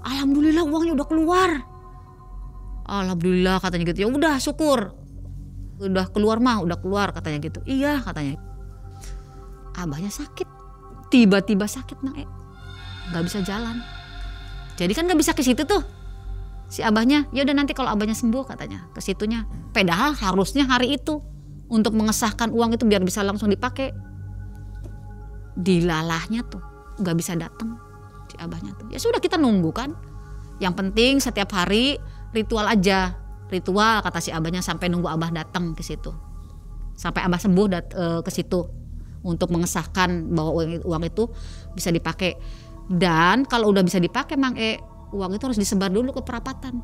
alhamdulillah uangnya udah keluar. Alhamdulillah katanya gitu. Ya udah syukur. Udah keluar katanya gitu. Iya katanya. Abahnya sakit. Tiba-tiba sakit Mang Gak bisa jalan. Jadi kan gak bisa ke situ tuh. Si abahnya, ya udah nanti kalau abahnya sembuh katanya ke situnya. Padahal harusnya hari itu untuk mengesahkan uang itu biar bisa langsung dipakai. Dilalahnya tuh gak bisa datang si abahnya tuh. Ya sudah kita nunggu kan. Yang penting setiap hari ritual aja. Ritual kata si abahnya sampai nunggu abah datang ke situ. Sampai abah sembuh ke situ untuk mengesahkan bahwa uang itu bisa dipakai. Dan kalau udah bisa dipakai Mang uang itu harus disebar dulu ke perapatan.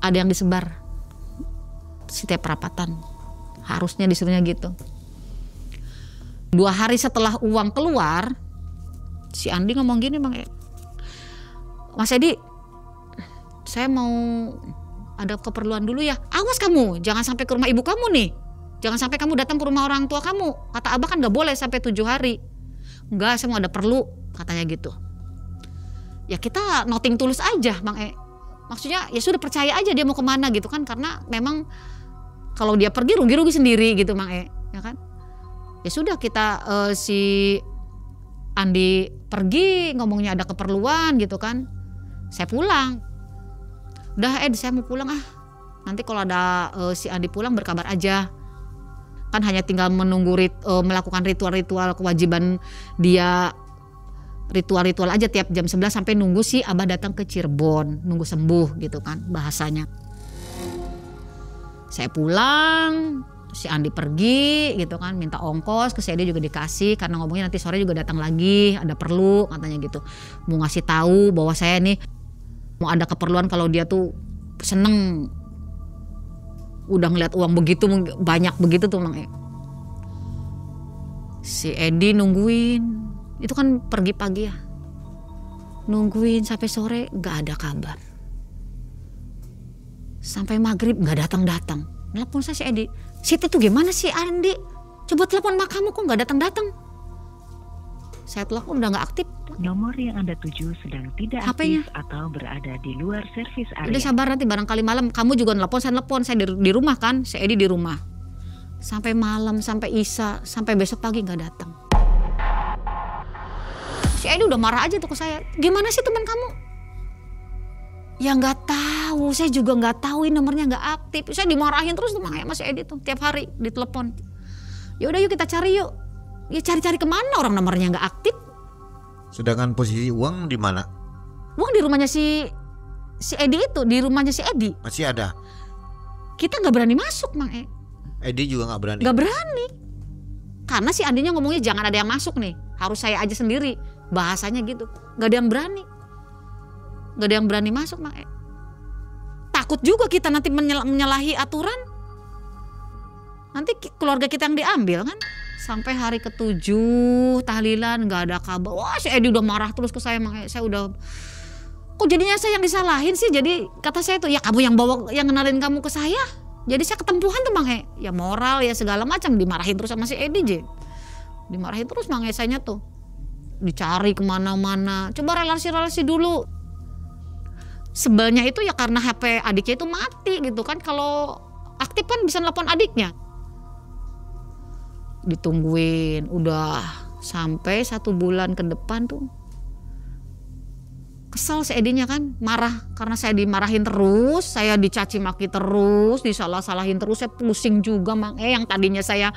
Ada yang disebar setiap perapatan. Harusnya disuruhnya gitu. 2 hari setelah uang keluar, si Andi ngomong gini Mang Mas Edi, saya mau ada keperluan dulu ya. Awas kamu, jangan sampai ke rumah ibu kamu nih. Jangan sampai kamu datang ke rumah orang tua kamu. Kata Abah kan gak boleh sampai 7 hari. Enggak, saya mau ada perlu, katanya gitu. Ya kita noting tulus aja Mang Maksudnya ya sudah percaya aja dia mau kemana gitu kan. Karena memang kalau dia pergi rugi-rugi sendiri gitu Mang ya kan. Ya sudah kita si Andi pergi ngomongnya ada keperluan gitu kan. Saya pulang. Udah saya mau pulang Nanti kalau ada si Andi pulang berkabar aja. Kan hanya tinggal menunggu melakukan ritual-ritual kewajiban dia. Ritual-ritual aja tiap jam 11 sampai nunggu si Abah datang ke Cirebon. Nunggu sembuh gitu kan bahasanya. Saya pulang. Si Andi pergi gitu kan, minta ongkos ke si Edi juga dikasih karena ngomongnya nanti sore juga datang lagi, ada perlu katanya gitu. Mau ngasih tahu bahwa saya nih mau ada keperluan kalau dia tuh seneng udah ngeliat uang begitu banyak begitu tuh Mang Si Edi nungguin, itu kan pergi pagi ya. Nungguin sampai sore gak ada kabar. Sampai maghrib gak datang-datang. Telepon saya si Edi, Siti tuh gimana sih Andi? Coba telepon mak kamu kok gak datang-datang. Saya telepon udah gak aktif. Nomor yang Anda tuju sedang tidak HP-nya aktif atau berada di luar servis area. Udah sabar nanti barangkali malam kamu juga nelpon, saya di rumah kan, si Edi di rumah. Sampai malam, sampai Isya, sampai besok pagi gak datang. Si Edi udah marah aja tuh ke saya. Gimana sih teman kamu? Ya nggak tahu, saya juga nggak tahu ini nomornya nggak aktif. Saya dimarahin terus tuh Mas Edi tuh tiap hari ditelepon. Ya udah yuk kita cari yuk. Ya cari-cari kemana orang nomornya nggak aktif. Sedangkan posisi uang di mana? Uang di rumahnya si Edi itu, di rumahnya si Edi. Masih ada. Kita nggak berani masuk Mang Edi juga nggak berani. Nggak berani. Karena si Adinya ngomongnya jangan ada yang masuk nih, harus saya aja sendiri. Bahasanya gitu, nggak ada yang berani. Gak ada yang berani masuk Mang Takut juga kita nanti menyalahi aturan. Nanti keluarga kita yang diambil kan. Sampai hari ke-7 tahlilan nggak ada kabar. Wah, si Edi udah marah terus ke saya. Makanya saya udah, kok jadinya saya yang disalahin sih. Jadi kata saya tuh, ya kamu yang bawa, yang kenalin kamu ke saya. Jadi saya ketempuhan tuh Bang E. Ya moral ya segala macam, dimarahin terus sama si Edi je. Dimarahin terus Bang E saya tuh. Dicari kemana-mana. Coba relasi-relasi dulu. Sebelnya itu ya karena HP adiknya itu mati gitu kan. Kalau aktif kan bisa nelpon adiknya. Ditungguin udah sampai 1 bulan ke depan tuh. Kesel si Edinya kan, marah karena saya dimarahin terus, saya dicaci maki terus, disalah-salahin terus, saya pusing juga Bang E. Yang tadinya saya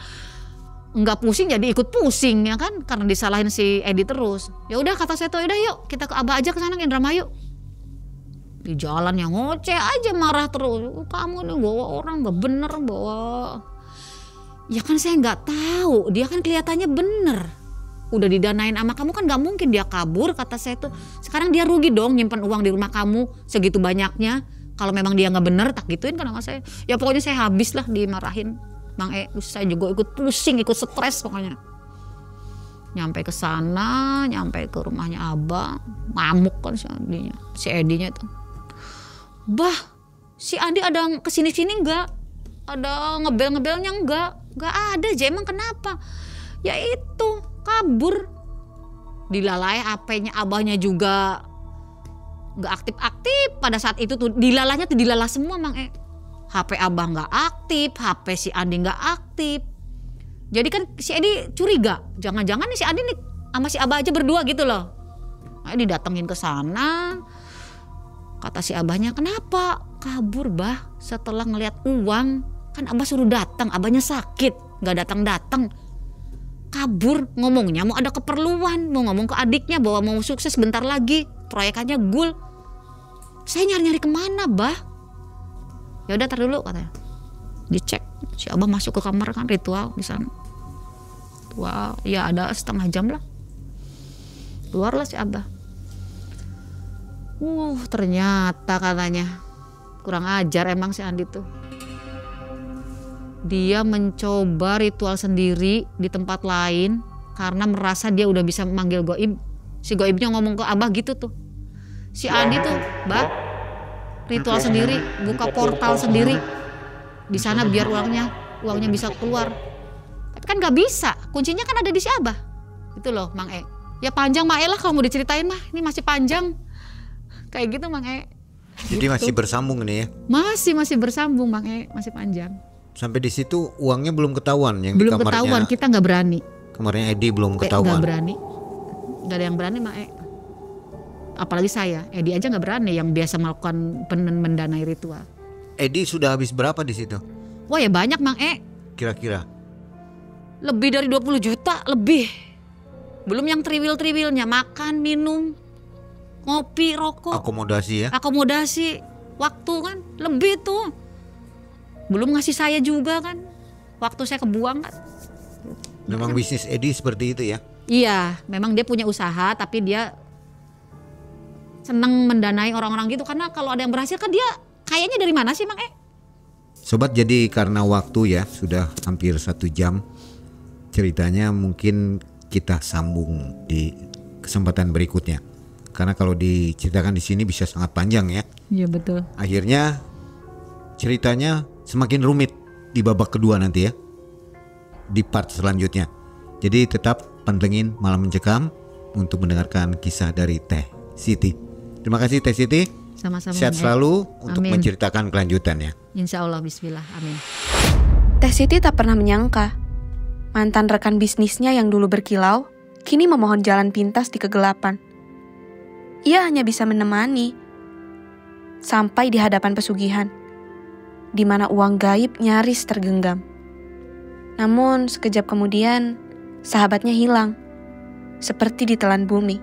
nggak pusing jadi ikut pusing ya kan, karena disalahin si Edi terus. Ya udah kata saya tuh, udah yuk kita ke Abah aja ke sana ke Indramayu. Di jalan yang ngoceh aja marah terus. Kamu nih bawa orang nggak bener bawa. Ya kan saya nggak tahu, dia kan kelihatannya bener. Udah didanain sama kamu kan nggak mungkin dia kabur, kata saya tuh. Sekarang dia rugi dong nyimpan uang di rumah kamu segitu banyaknya. Kalau memang dia nggak bener tak gituin kan sama saya. Ya pokoknya saya habis lah dimarahin Bang E. Saya juga ikut pusing, ikut stres pokoknya. Nyampe ke sana, nyampe ke rumahnya Abah, ngamuk kan si Edinya tuh. Bah, si Adi ada kesini-sini enggak? Ada ngebel-ngebelnya enggak? Enggak ada aja, emang kenapa? Ya itu, kabur. Dilalai HP-nya Abahnya juga enggak aktif-aktif. Pada saat itu tuh dilalahnya tuh dilalah semua Bang E. HP Abah enggak aktif, HP si Adi enggak aktif. Jadi kan si Edi curiga, jangan-jangan nih si Adi nih sama si Abah aja berdua gitu loh. Nah, didatengin ke sana. Kata si Abahnya, kenapa kabur Bah setelah ngelihat uang? Kan Abah suruh datang, Abahnya sakit, gak datang-datang. Kabur, ngomongnya mau ada keperluan, mau ngomong ke adiknya bahwa mau sukses bentar lagi, proyekannya gul. Saya nyari-nyari kemana Bah? Ya udah tar dulu katanya. Dicek, si Abah masuk ke kamar kan ritual di sana. Wah, ya ada setengah jam lah. Keluarlah si Abah. Ternyata katanya kurang ajar emang si Andi tuh. Dia mencoba ritual sendiri di tempat lain karena merasa dia udah bisa memanggil goib. Si goibnya ngomong ke Abah gitu tuh. Si Andi tuh, Bah, ritual sendiri, buka portal sendiri di sana biar uangnya bisa keluar. Tapi kan nggak bisa, kuncinya kan ada di si Abah. Itu loh, Mang E. Ya panjang Mang E lah kalau mau diceritain mah, ini masih panjang. Kayak gitu Mang E. Jadi gitu. Masih bersambung nih ya? Masih bersambung Mang E, masih panjang. Sampai di situ uangnya belum ketahuan yang belum di kamarnya. Belum ketahuan, kita nggak berani. Kamarnya Edi belum ketahuan. Nggak berani, nggak ada yang berani Mang E. Apalagi saya, Edi aja nggak berani yang biasa melakukan mendanai ritual. Edi sudah habis berapa di situ? Wah ya banyak Mang E. Kira-kira? Lebih dari 20 juta, lebih. Belum yang triwil-triwilnya, makan, minum, ngopi, rokok. Akomodasi ya? Akomodasi, waktu kan, lebih tuh. Belum ngasih saya juga kan, waktu saya kebuang kan. Memang bisnis Edi seperti itu ya? Iya, memang dia punya usaha tapi dia senang mendanai orang-orang gitu. Karena kalau ada yang berhasil kan dia kayaknya dari mana sih Mang E? Sobat, jadi karena waktu ya sudah hampir 1 jam, ceritanya mungkin kita sambung di kesempatan berikutnya. Karena kalau diceritakan di sini bisa sangat panjang ya. Iya betul. Akhirnya ceritanya semakin rumit di babak kedua nanti ya, di part selanjutnya. Jadi tetap pantengin Malam Mencekam untuk mendengarkan kisah dari Teh Siti. Terima kasih Teh Siti. Sama-sama. Sehat selalu untuk Amin. menceritakan kelanjutannya. Insya Allah, bismillah, amin. Teh Siti tak pernah menyangka mantan rekan bisnisnya yang dulu berkilau kini memohon jalan pintas di kegelapan. Ia hanya bisa menemani sampai di hadapan pesugihan, di mana uang gaib nyaris tergenggam. Namun sekejap kemudian sahabatnya hilang, seperti ditelan bumi,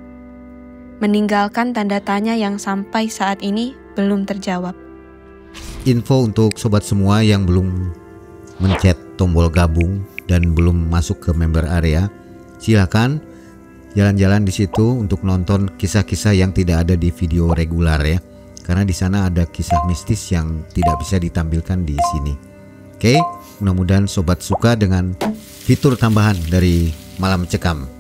meninggalkan tanda tanya yang sampai saat ini belum terjawab. Info untuk sobat semua yang belum mencet tombol gabung dan belum masuk ke member area, silakan jalan-jalan di situ untuk nonton kisah-kisah yang tidak ada di video regular ya. Karena di sana ada kisah mistis yang tidak bisa ditampilkan di sini. Oke, mudah-mudahan sobat suka dengan fitur tambahan dari Malam Cekam.